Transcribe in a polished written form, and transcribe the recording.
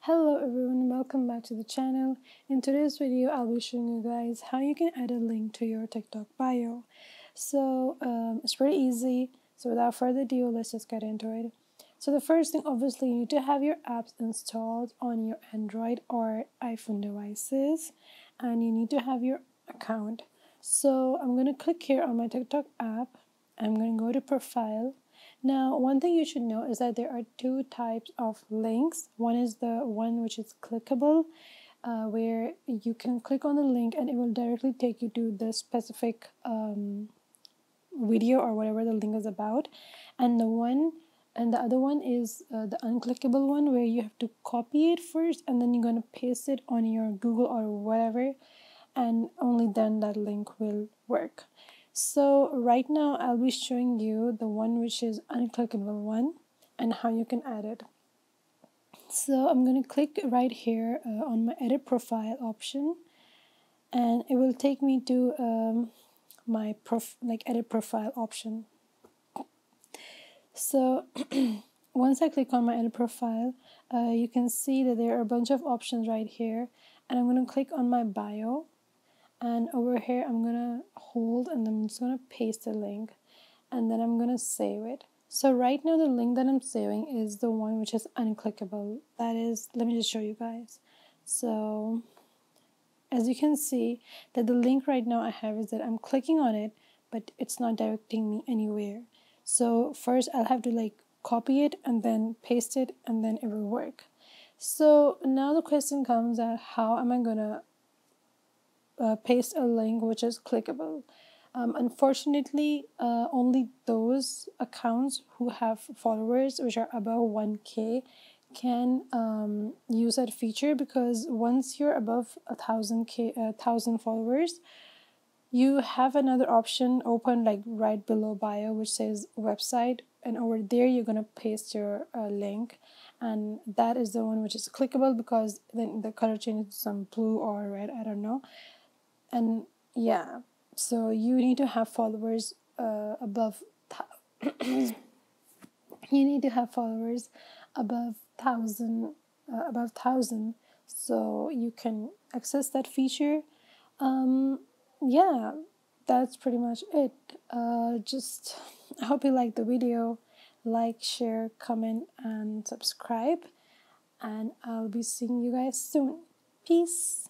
Hello everyone, welcome back to the channel. In today's video, I'll be showing you guys how you can add a link to your TikTok bio. It's pretty easy. So without further ado, let's just get into it. So the first thing, obviously, you need to have your apps installed on your Android or iPhone devices, and you need to have your account. So I'm going to click here on my TikTok app. I'm going to go to profile. Now, one thing you should know is that there are two types of links. One is the one which is clickable, where you can click on the link and it will directly take you to the specific video or whatever the link is about. And the other one is the unclickable one, where you have to copy it first and then you're going to paste it on your Google or whatever, and only then that link will work. So right now I'll be showing you the one which is unclickable one and how you can add it. So I'm going to click right here on my edit profile option, and it will take me to my edit profile option. So once I click on my edit profile, you can see that there are a bunch of options right here, and I'm going to click on my bio. And over here, I'm going to hold and I'm just going to paste the link, and then I'm going to save it. So right now, the link that I'm saving is the one which is unclickable. That is, let me just show you guys. So as you can see, that the link right now I have is that I'm clicking on it, but it's not directing me anywhere. So first I'll have to copy it and then paste it, and then it will work. So now the question comes that how am I going to paste a link which is clickable? Unfortunately, only those accounts who have followers which are above 1K can use that feature, because once you're above 1,000 followers, you have another option open right below bio which says website, and over there you're gonna paste your link, and that is the one which is clickable, because then the color changes to some blue or red, I don't know. And yeah, so you need to have followers above you need to have followers above 1,000 so you can access that feature. Yeah, that's pretty much it. Just I hope you liked the video. Like, share, comment, and subscribe, and I'll be seeing you guys soon. Peace.